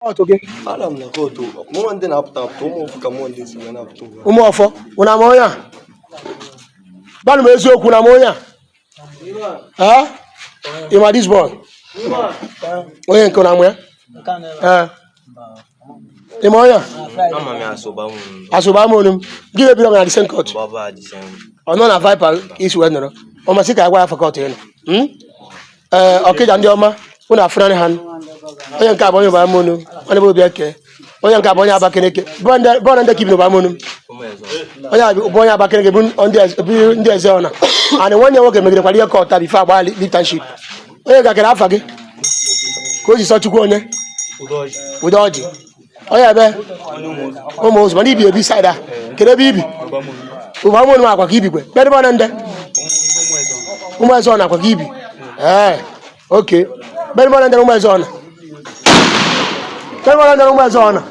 Okay. Adam na koto. Mo ande na apta apto mo fuka mo ande si na apto. Umo ofo. Una moya. Banu me eziokwu na moya. Huh? Ima this boy. Oye nke na moya. Imoya. Ama me asoba mu. Asoba mu num. Give be na the same court. Baba the same. Ono na Viper is we no. O ma sika agwa faculty no. Okija ndi oma. Una afrani han. Onye nke abonye ba mu nu. Onye bo bi eke. Onye nke abonye abakeneke. Bonda nde kibi no ba mu nu. Onye abonye abakeneke bu ndi eze ona. And one year nwoke megide kwali court before agba leadership. Onye ga kere afa gi. Ko ji so chukwu onye. Udoji. Oya be. Omo Osman ibi ebi side a. Kere bi ibi. Uba mo no akwa ki ibi kwe. Be de bona nde. Umo ezo na akwa ki ibi. Okay. Be de bona nde umo ezo na. Be de bona nde umo ezo na.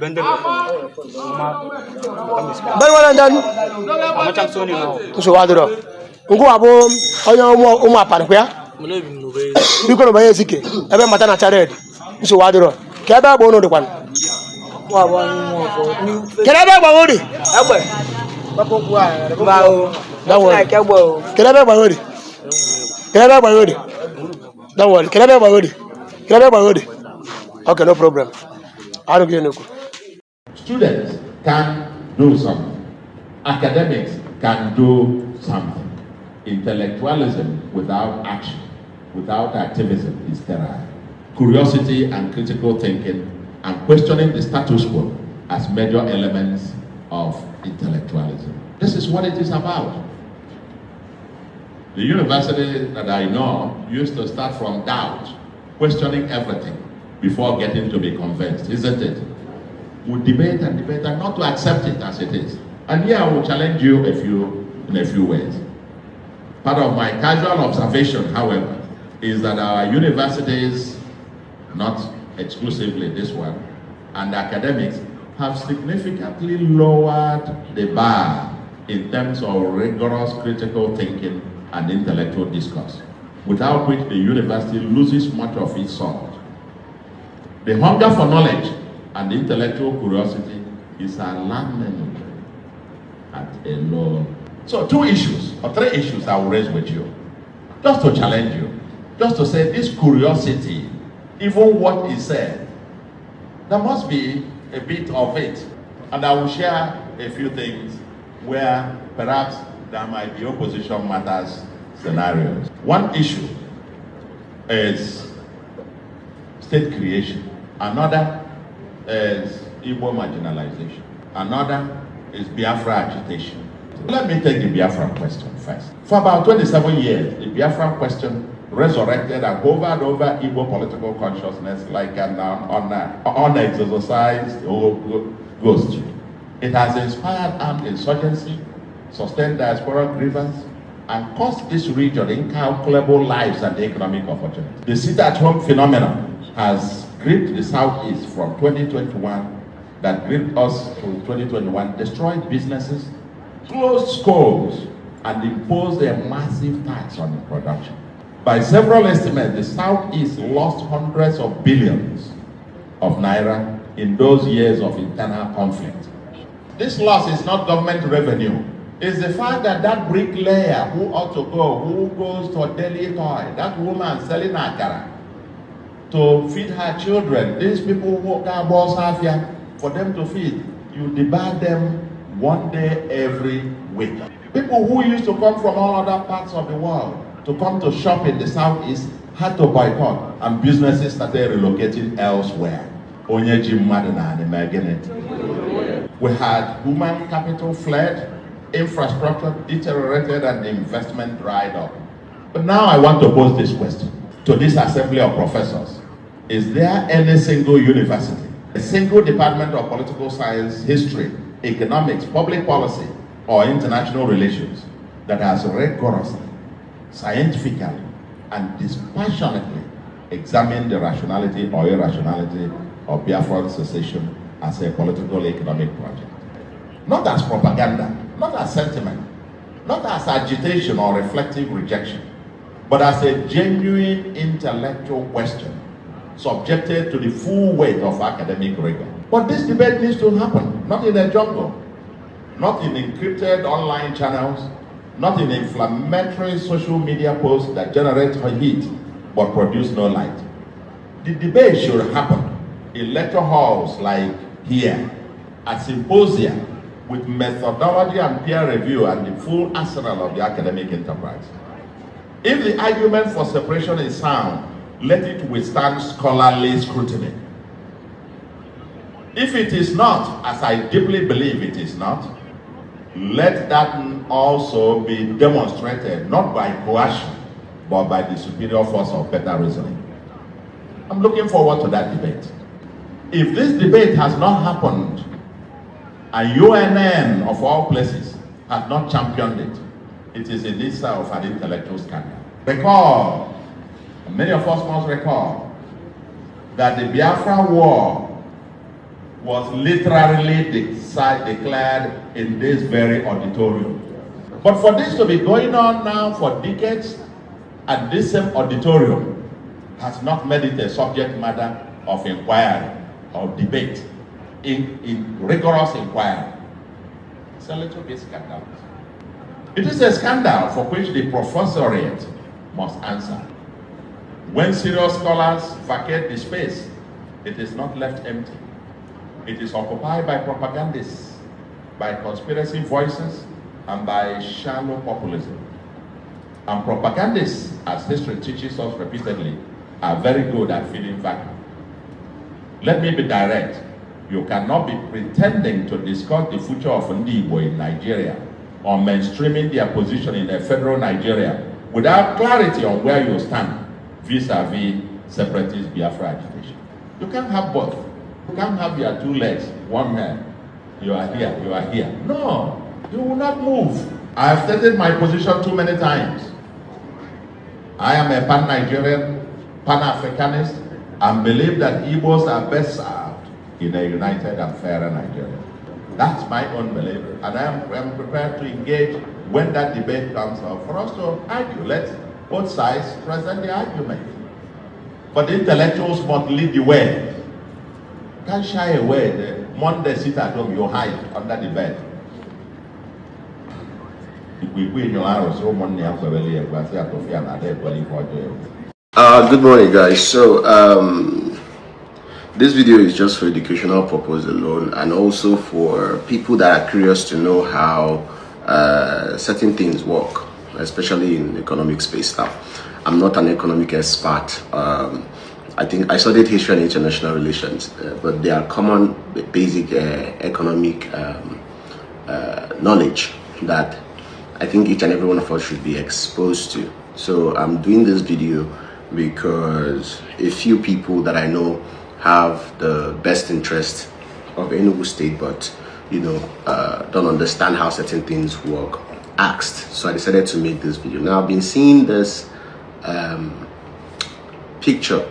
Bende. Be de bona nde. Amacham so ni no. So wadro. Ngu abo oya umo apare kwa. Biko no baye sike ebe mata na chared nso wadoro ke ebe agbo no de kwan mo abo mo fo ke ebe agbo ori egbe papo ku a ba o don't worry ke egbo ke ebe agbo ori ke ebe agbo ori don't worry ke ebe agbo ori ke ebe agbo ori okay no problem I don't get no. Students can do something, academics can do something. Intellectualism without action, without activism is sterile. Curiosity and critical thinking and questioning the status quo as major elements of intellectualism. This is what it is about. The university that I know used to start from doubt, questioning everything before getting to be convinced, isn't it? We debate and debate and not to accept it as it is. And here I will challenge you in a few ways. Part of my casual observation, however, is that our universities, not exclusively this one, and academics have significantly lowered the bar in terms of rigorous critical thinking and intellectual discourse, without which the university loses much of its salt. The hunger for knowledge and intellectual curiosity is alarming at a low. So 2 issues, or 3 issues I will raise with you, just to challenge you, just to say this curiosity, even what is said, there must be a bit of it. And I will share a few things where perhaps there might be opposition matters scenarios. One issue is state creation. Another is Igbo marginalization. Another is Biafra agitation. Let me take the Biafra question first. For about 27 years, the Biafra question resurrected and hovered over Igbo political consciousness like an unexorcised ghost. It has inspired armed insurgency, sustained diaspora grievance, and cost this region incalculable lives and economic opportunities. The sit-at-home phenomenon has gripped the Southeast from 2021, that gripped us to 2021, destroyed businesses, closed schools, and imposed a massive tax on production. By several estimates, the Southeast lost hundreds of billions of naira in those years of internal conflict. This loss is not government revenue. It's the fact that that bricklayer who ought to go, who goes to a daily toy, that woman selling akara to feed her children, these people who are boss Afia, for them to feed, you debar them one day every week. People who used to come from all other parts of the world to come to shop in the Southeast had to boycott, and businesses started relocating elsewhere. We had human capital fled, infrastructure deteriorated, and the investment dried up. But now I want to pose this question to this assembly of professors. Is there any single university, a single department of political science, history, economics, public policy, or international relations that has rigorously, scientifically, and dispassionately examined the rationality or irrationality of Biafran secession as a political economic project? Not as propaganda, not as sentiment, not as agitation or reflective rejection, but as a genuine intellectual question, subjected to the full weight of academic rigor. But this debate needs to happen, not in a jungle, not in encrypted online channels, not in inflammatory social media posts that generate heat but produce no light. The debate should happen in lecture halls like here, at symposia, with methodology and peer review and the full arsenal of the academic enterprise. If the argument for separation is sound, let it withstand scholarly scrutiny. If it is not, as I deeply believe it is not, let that also be demonstrated not by coercion, but by the superior force of better reasoning. I'm looking forward to that debate. If this debate has not happened, and UNN of all places has not championed it, it is in this of an intellectual scandal. Recall, many of us must recall, that the Biafra war was literally declared in this very auditorium. But for this to be going on now for decades at this same auditorium has not made it a subject matter of inquiry or debate, in rigorous inquiry. It's a little bit scandalous. It is a scandal for which the professoriate must answer. When serious scholars vacate the space, it is not left empty. It is occupied by propagandists, by conspiracy voices, and by shallow populism. And propagandists, as history teaches us repeatedly, are very good at filling vacuum. Let me be direct. You cannot be pretending to discuss the future of Igbo in Nigeria or mainstreaming their position in a federal Nigeria without clarity on where you stand vis-a-vis separatist Biafra agitation. You can't have both. You can't have your two legs, one hand. You are here, you are here. No, you will not move. I have stated my position too many times. I am a pan-Nigerian, pan-Africanist, and believe that Igbos are best served in a united and fairer Nigeria. That's my own belief, and I am prepared to engage when that debate comes up for us to argue. Let both sides present the argument. But the intellectuals must lead the way. Can't shy away. The Monday sit at home, you hide under the bed. Good morning, guys. So this video is just for educational purpose alone, and also for people that are curious to know how certain things work, especially in the economic space. Now, I'm not an economic expert. I think I studied history and international relations, but there are common basic economic knowledge that I think each and every one of us should be exposed to. So I'm doing this video because a few people that I know have the best interest of Enugu State, but don't understand how certain things work, asked. So I decided to make this video. Now I've been seeing this picture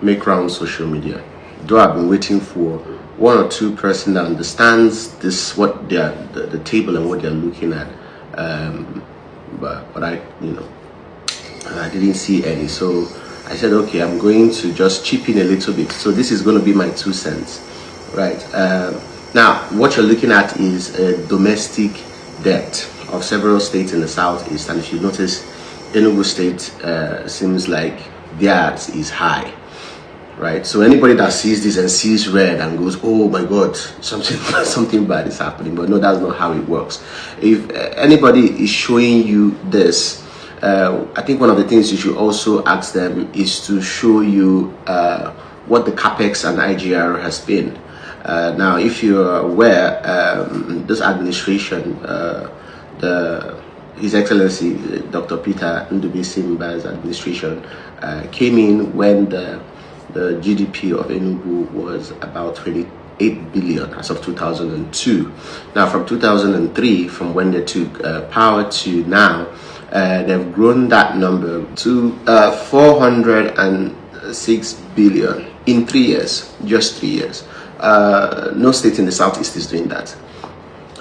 make round social media, though I've been waiting for one or two person that understands this, what they're the table and what they're looking at, but I didn't see any. So I said, okay, I'm going to just chip in a little bit. So this is going to be my 2 cents, right? Now what you're looking at is a domestic debt of several states in the southeast, and if you notice, Enugu State seems like theirs is high, right? So anybody that sees this and sees red and goes, oh my god, something bad is happening, but no, that's not how it works. If anybody is showing you this, I think one of the things you should also ask them is to show you what the capex and IGR has been. Now, if you're aware, this administration, His Excellency Dr. Peter Ndubuisi administration came in when the GDP of Enugu was about 28 billion as of 2002. Now, from 2003, from when they took power to now, they've grown that number to 406 billion in 3 years, just 3 years. No state in the southeast is doing that.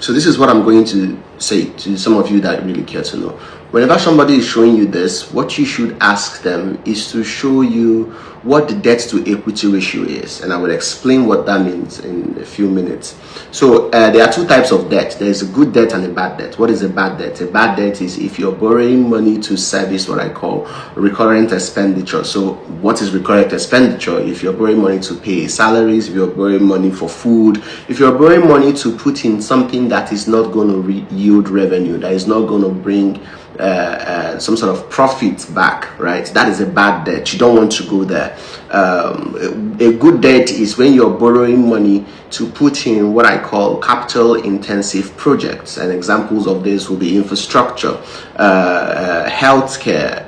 So this is what I'm going to say to some of you that really care to know. Whenever somebody is showing you this, what you should ask them is to show you what the debt to equity ratio is, and I will explain what that means in a few minutes. So there are two types of debt. There is a good debt and a bad debt. What is a bad debt? A bad debt is if you're borrowing money to service what I call recurrent expenditure. So what is recurrent expenditure? If you're borrowing money to pay salaries, if you're borrowing money for food, if you're borrowing money to put in something that is not going to yield revenue, that is not going to bring some sort of profit back, right? That is a bad debt. You don't want to go there. A good debt is when you're borrowing money to put in what I call capital intensive projects, and examples of this will be infrastructure, healthcare,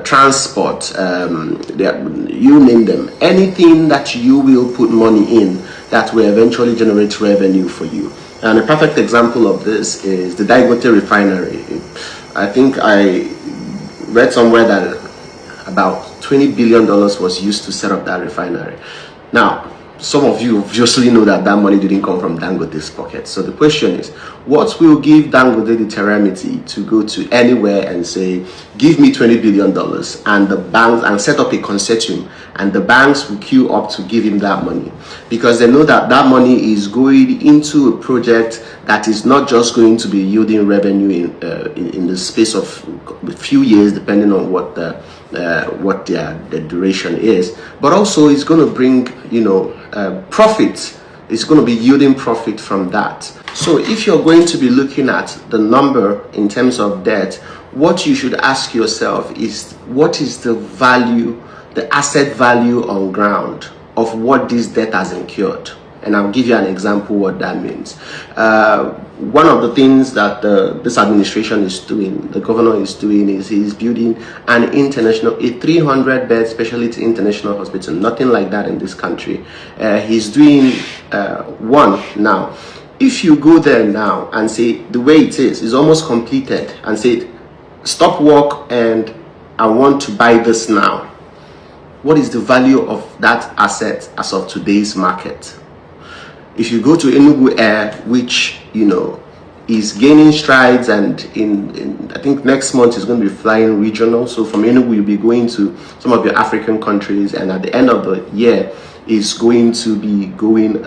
transport, you name them. Anything that you will put money in that will eventually generate revenue for you. And a perfect example of this is the Dangote refinery. I think I read somewhere that about $20 billion was used to set up that refinery. Now, some of you obviously know that that money didn't come from Dangote's pocket. So the question is, what will give Dangote the temerity to go to anywhere and say, give me $20 billion, and the banks, and set up a consortium, and the banks will queue up to give him that money? Because they know that that money is going into a project that is not just going to be yielding revenue in the space of a few years, depending on what the duration is, but also it's going to bring, profit. It's going to be yielding profit from that. So if you're going to be looking at the number in terms of debt, what you should ask yourself is, what is the value, the asset value on ground of what this debt has incurred? And I'll give you an example what that means. One of the things that this administration is doing, the governor is doing, is he's building a 300-bed specialty international hospital. Nothing like that in this country. He's doing one now. If you go there now and say the way it is almost completed, and say stop work and I want to buy this now, what is the value of that asset as of today's market? If you go to Enugu Air, which is gaining strides, and in I think next month is going to be flying regional. So from Enugu you'll be going to some of your African countries, and at the end of the year is going to be going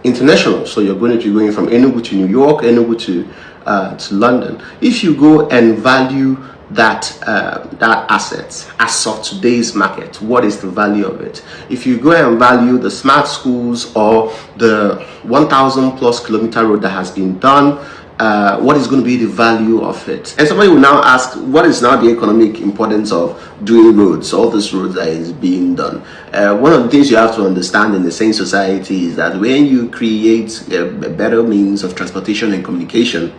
international. So you're going to be going from Enugu to New York, Enugu to London. If you go and value that asset as of today's market, what is the value of it? If you go and value the smart schools or the 1,000+ kilometer road that has been done, what is going to be the value of it? And somebody will now ask, what is now the economic importance of doing roads, all these roads that is being done? One of the things you have to understand in the sane society is that when you create a better means of transportation and communication,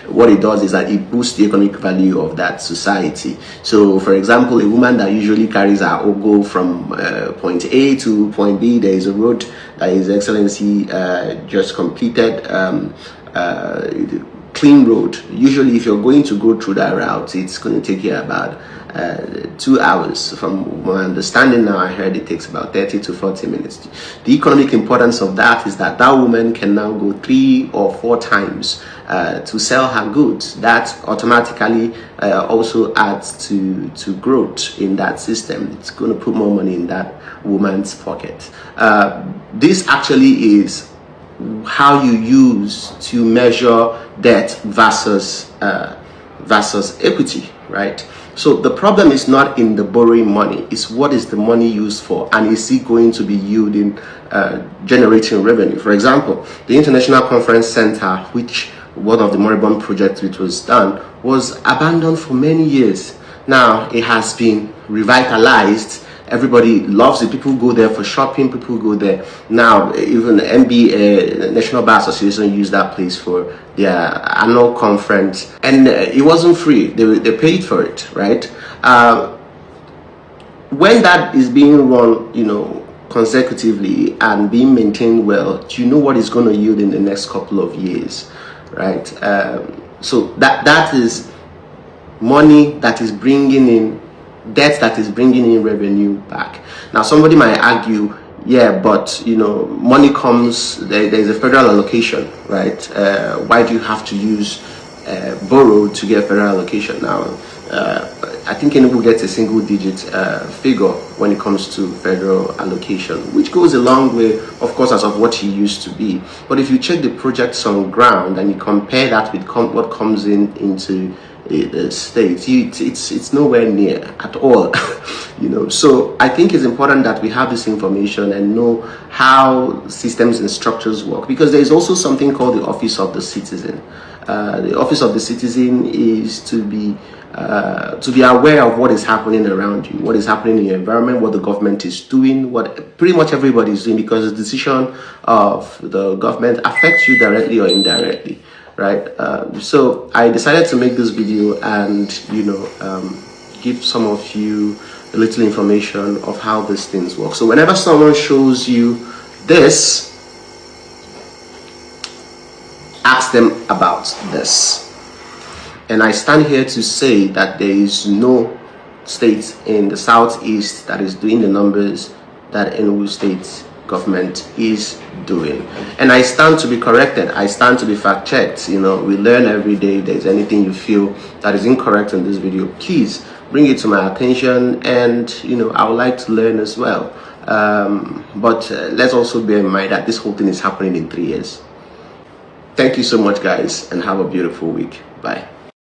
what it does is that it boosts the economic value of that society. So for example, a woman that usually carries her ogo from point A to point B, there is a road that His Excellency just completed, clean road. Usually if you're going to go through that route, it's going to take you about 2 hours. From my understanding now, I heard it takes about 30 to 40 minutes. The economic importance of that is that that woman can now go 3 or 4 times to sell her goods. That automatically also adds to growth in that system. It's going to put more money in that woman's pocket. This actually is how you use to measure debt versus equity, right? So the problem is not in the borrowing money, it's what is the money used for, and is it going to be yielding, generating revenue? For example, the International Conference Center, which one of the moribund projects which was done, was abandoned for many years. Now it has been revitalized. Everybody loves it. People go there for shopping. People go there now. Even the NBA, National Bar Association, use that place for their annual conference, and it wasn't free. They paid for it, right? When that is being run, consecutively and being maintained well, do you know what is going to yield in the next couple of years, right? So that is money that is bringing in, debt that is bringing in revenue back. Now somebody might argue, yeah, but you know, money comes, there's a federal allocation, right? Why do you have to use borrow to get federal allocation? Now, I think Enugu gets a single digit figure when it comes to federal allocation, which goes a long way, of course, as of what he used to be. But if you check the projects on ground and you compare that with what comes into the state, it's nowhere near at all. You know, so I think it's important that we have this information and know how systems and structures work, because there is also something called the office of the citizen. The office of the citizen is to be aware of what is happening around you, what is happening in your environment, what the government is doing, what pretty much everybody is doing, because the decision of the government affects you directly or indirectly, right? So I decided to make this video and, you know, give some of you a little information of how these things work. So whenever someone shows you this, ask them about this. And I stand here to say that there is no state in the southeast that is doing the numbers that Enugu State government is doing. And I stand to be corrected. I stand to be fact-checked. You know, we learn every day. If there's anything you feel that is incorrect in this video, please bring it to my attention, and you know, I would like to learn as well. But let's also bear in mind that this whole thing is happening in 3 years. Thank you so much, guys, and have a beautiful week. Bye.